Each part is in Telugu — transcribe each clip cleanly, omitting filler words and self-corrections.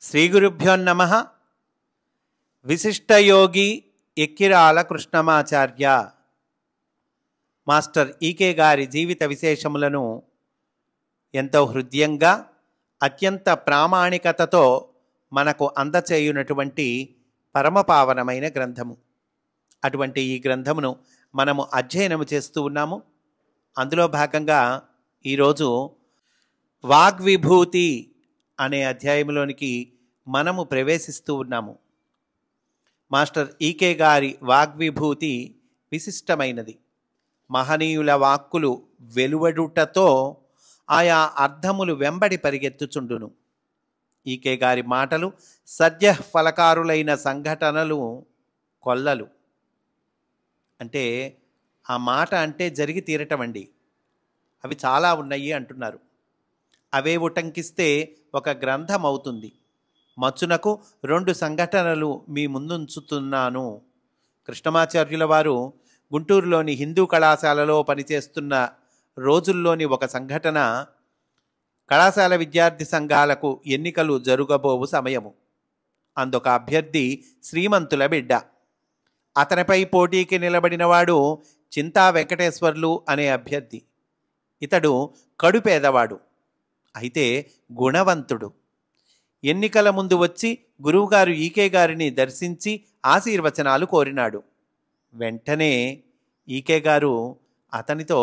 శ్రీగురుభ్యో నమః. విశిష్టయోగి ఎక్కిరాల కృష్ణమాచార్య మాస్టర్ ఈకే గారి జీవిత విశేషములను ఎంతో హృదయంగా అత్యంత ప్రామాణికతతో మనకు అందచేయునటువంటి పరమపావనమైన గ్రంథము. అటువంటి ఈ గ్రంథమును మనము అధ్యయనము చేస్తూ ఉన్నాము. అందులో భాగంగా ఈరోజు వాగ్విభూతి అనే అధ్యాయంలోనికి మనము ప్రవేశిస్తూ ఉన్నాము. మాస్టర్ ఈకే గారి వాగ్విభూతి విశిష్టమైనది. మహనీయుల వాక్కులు వెలువడుటతో ఆయా అర్థములు వెంబడి పరిగెత్తుచుండును. ఈకే గారి మాటలు సద్య ఫలకారులైన సంఘటనలు కొల్లలు. అంటే ఆ మాట అంటే జరిగి తీరటం అండి. అవి చాలా ఉన్నాయి అంటున్నారు. అవే ఉటంకిస్తే ఒక గ్రంథం అవుతుంది. మచ్చునకు 2 సంఘటనలు మీ ముందుంచుతున్నాను. కృష్ణమాచార్యుల వారు గుంటూరులోని హిందూ కళాశాలలో పనిచేస్తున్న రోజుల్లోని ఒక సంఘటన. కళాశాల విద్యార్థి సంఘాలకు ఎన్నికలు జరుగబోవు సమయము. అందొక అభ్యర్థి శ్రీమంతుల బిడ్డ. అతనిపై పోటీకి నిలబడినవాడు చింతా వెంకటేశ్వర్లు అనే అభ్యర్థి. ఇతడు కడుపేదవాడు, అయితే గుణవంతుడు. ఎన్నికల ముందు వచ్చి గురువుగారు ఈకే గారిని దర్శించి ఆశీర్వచనాలు కోరినాడు. వెంటనే ఈకే గారు అతనితో,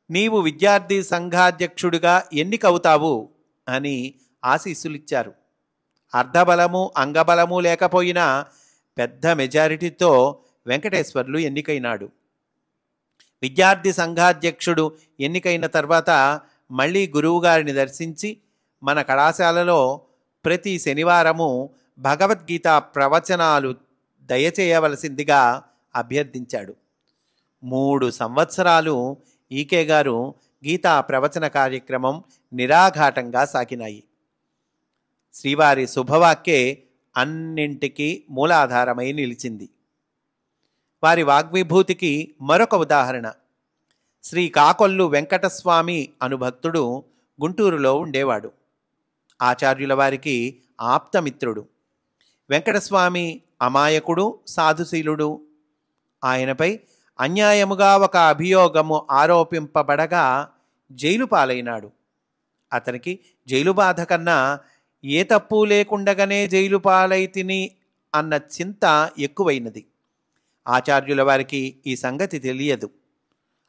నీవు విద్యార్థి సంఘాధ్యక్షుడిగా ఎన్నికవుతావు అని ఆశీస్సులిచ్చారు. అర్ధబలము అంగబలము లేకపోయినా పెద్ద మెజారిటీతో వెంకటేశ్వర్లు ఎన్నికైనాడు. విద్యార్థి సంఘాధ్యక్షుడు ఎన్నికైన తర్వాత మళ్ళీ గురువుగారిని దర్శించి మన కళాశాలలో ప్రతి శనివారము భగవద్గీత ప్రవచనాలు దయచేయవలసిందిగా అభ్యర్థించాడు. 3 సంవత్సరాలు ఈకే గారు గీతా ప్రవచన కార్యక్రమం నిరాఘాటంగా సాగినాయి. శ్రీవారి శుభవాక్యే అన్నింటికీ మూలాధారమై నిలిచింది. వారి వాగ్విభూతికి మరొక ఉదాహరణ. శ్రీ కాకొల్లు వెంకటస్వామి అను భక్తుడు గుంటూరులో ఉండేవాడు. ఆచార్యుల వారికి ఆప్తమిత్రుడు. వెంకటస్వామి అమాయకుడు, సాధుశీలుడు. ఆయనపై అన్యాయముగా ఒక అభియోగము ఆరోపింపబడగా జైలు పాలైనాడు. అతనికి జైలు బాధ కన్నా ఏ తప్పు లేకుండగానే జైలు పాలైతిని అన్న చింత ఎక్కువైనది. ఆచార్యుల వారికి ఈ సంగతి తెలియదు.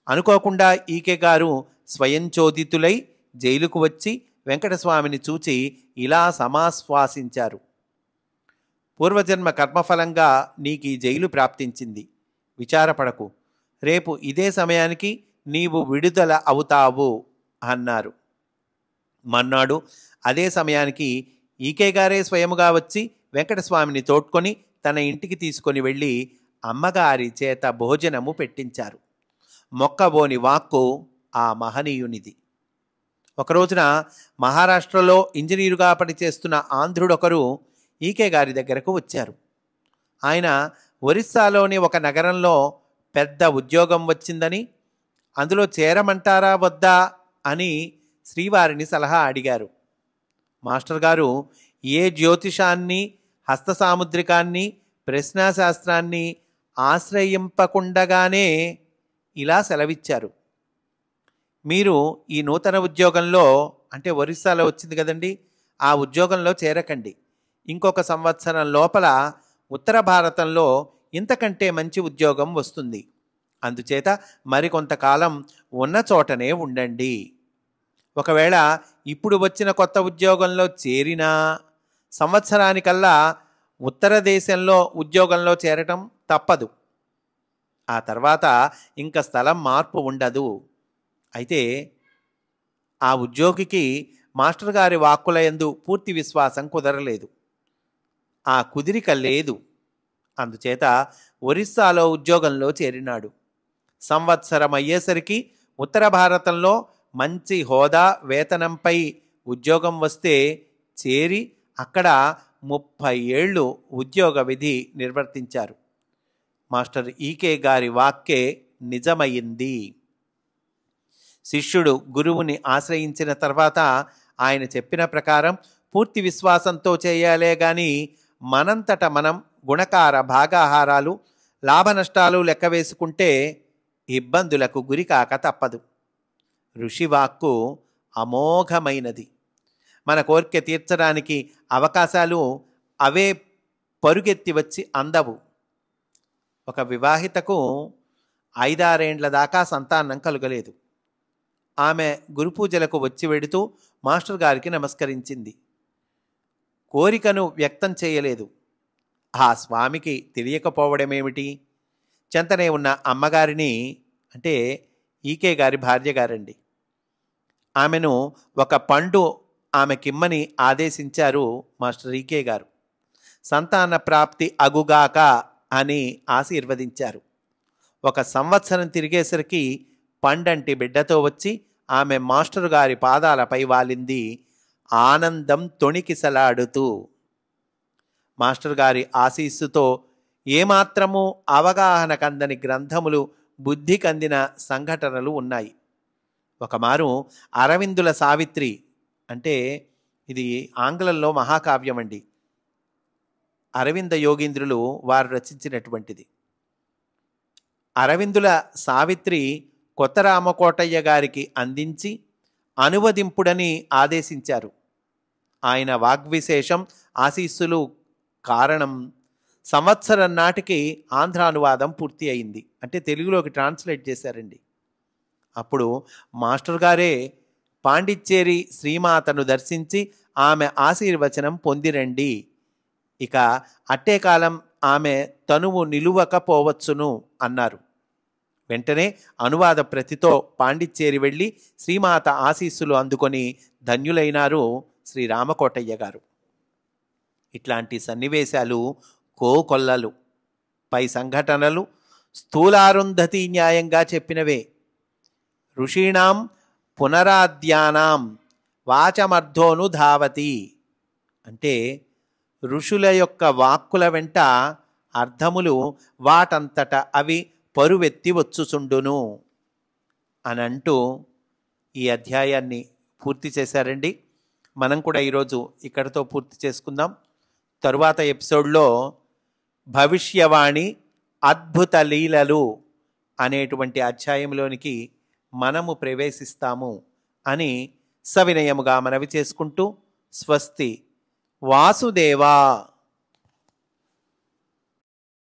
అనుకోకుండా ఈకే గారు స్వయంచోదితులై జైలుకు వచ్చి వెంకటస్వామిని చూచి ఇలా సమాశ్వాసించారు. పూర్వజన్మ కర్మఫలంగా నీకు ఈ జైలు ప్రాప్తించింది. విచారపడకు, రేపు ఇదే సమయానికి నీవు విడుదల అవుతావు అన్నారు. మన్నాడు అదే సమయానికి ఈకే గారే స్వయముగా వచ్చి వెంకటస్వామిని తోడ్కొని తన ఇంటికి తీసుకొని వెళ్ళి అమ్మగారి చేత భోజనము పెట్టించారు. మొక్కబోని వాక్కు ఆ మహనీయునిది. ఒకరోజున మహారాష్ట్రలో ఇంజనీరుగా పనిచేస్తున్న ఆంధ్రుడొకరు ఈకే గారి దగ్గరకు వచ్చారు. ఆయన ఒరిస్సాలోని ఒక నగరంలో పెద్ద ఉద్యోగం వచ్చిందని, అందులో చేరమంటారా వద్దా అని శ్రీవారిని సలహా అడిగారు. మాస్టర్ గారు ఏ జ్యోతిషాన్ని, హస్త సాముద్రికాన్ని, ప్రశ్నాశాస్త్రాన్ని ఆశ్రయింపకుండగానే ఇలా సెలవిచ్చారు. మీరు ఈ నూతన ఉద్యోగంలో, అంటే ఒరిస్సాలో వచ్చింది కదండి, ఆ ఉద్యోగంలో చేరకండి. ఇంకొక సంవత్సరం లోపల ఉత్తర భారతంలో ఇంతకంటే మంచి ఉద్యోగం వస్తుంది. అందుచేత మరికొంతకాలం ఉన్న చోటనే ఉండండి. ఒకవేళ ఇప్పుడు వచ్చిన కొత్త ఉద్యోగంలో చేరినా సంవత్సరానికల్లా ఉత్తర దేశంలో ఉద్యోగంలో చేరటం తప్పదు. ఆ తర్వాత ఇంకా స్థలం మార్పు ఉండదు. అయితే ఆ ఉద్యోగికి మాస్టర్ గారి వాక్కుల యందు పూర్తి విశ్వాసం కుదరలేదు. ఆ కుదిరిక లేదు. అందుచేత ఒరిస్సాలో ఉద్యోగంలో చేరినాడు. సంవత్సరం అయ్యేసరికి ఉత్తర భారతంలో మంచి హోదా, వేతనంపై ఉద్యోగం వస్తే చేరి అక్కడ 30 ఏళ్ళు ఉద్యోగ విధి నిర్వర్తించారు. మాస్టర్ ఈకే గారి వాక్యే నిజమయ్యింది. శిష్యుడు గురువుని ఆశ్రయించిన తర్వాత ఆయన చెప్పిన ప్రకారం పూర్తి విశ్వాసంతో చేయాలే కానీ మనంతట మనం గుణకార భాగాహారాలు లాభనష్టాలు లెక్క వేసుకుంటే ఇబ్బందులకు గురికాక తప్పదు. ఋషివాక్కు అమోఘమైనది. మన కోరిక తీర్చడానికి అవకాశాలు అవే పరుగెత్తి వచ్చి అందవు. ఒక వివాహితకు 5-6 ఏండ్ల దాకా సంతానం కలుగలేదు. ఆమె గురుపూజలకు వచ్చి వెడుతూ మాస్టర్ గారికి నమస్కరించింది. కోరికను వ్యక్తం చేయలేదు. ఆ స్వామికి తెలియకపోవడమేమిటి? చెంతనే ఉన్న అమ్మగారిని, అంటే ఈకే గారి భార్య గారండి, ఆమెను ఒక పండు ఆమెకిమ్మని ఆదేశించారు మాస్టర్ ఈకే గారు. సంతాన ప్రాప్తి అగుగాక అని ఆశీర్వదించారు. 1 సంవత్సరం తిరిగేసరికి పండంటి బిడ్డతో వచ్చి ఆమె మాస్టర్ గారి పాదాలపై వాలింది, ఆనందం తొణికిసలాడుతూ. మాస్టర్ గారి ఆశీస్సుతో ఏమాత్రమూ అవగాహన కందని గ్రంథములు, బుద్ధి కందిన సంఘటనలు ఉన్నాయి. ఒకమారు అరవిందుల సావిత్రి, అంటే ఇది ఆంగ్లంలో మహాకావ్యం అండి, అరవింద యోగీంద్రులు వారు రచించినటువంటిది. అరవిందుల సావిత్రి కొత్త రామకోటయ్య గారికి అందించి అనువదింపుడని ఆదేశించారు. ఆయన వాగ్విశేషం, ఆశీస్సులు కారణం సంవత్సరం నాటికి ఆంధ్రానువాదం పూర్తి అయింది. అంటే తెలుగులోకి ట్రాన్స్లేట్ చేశారండి. అప్పుడు మాస్టర్ గారే పాండిచ్చేరి శ్రీమాతను దర్శించి ఆమె ఆశీర్వచనం పొందిరండి, ఇక అట్టే కాలం ఆమె తనువు నిలువకపోవచ్చును అన్నారు. వెంటనే అనువాద ప్రతితో పాండిచ్చేరి వెళ్ళి శ్రీమాత ఆశీస్సులు అందుకొని ధన్యులైనారు శ్రీరామకోటయ్య గారు. ఇట్లాంటి సన్నివేశాలు కోకొల్లలు. పై సంఘటనలు స్థూలారుంధతి న్యాయంగా చెప్పినవే. ఋషీణాం పునరాద్యానాం వాచమర్థోను ధావతి, అంటే ఋషుల యొక్క వాక్కుల వెంట అర్థములు వాటంతట అవి పరువెత్తి వచ్చుచుండును అనంటూ ఈ అధ్యాయాన్ని పూర్తి చేశారండి. మనం కూడా ఈరోజు ఇక్కడితో పూర్తి చేసుకుందాం. తరువాత ఎపిసోడ్లో భవిష్యవాణి అద్భుత లీలలు అనేటువంటి అధ్యాయంలోనికి మనము ప్రవేశిస్తాము అని సవినయముగా మనవి చేసుకుంటూ స్వస్తి. వాసుదేవా.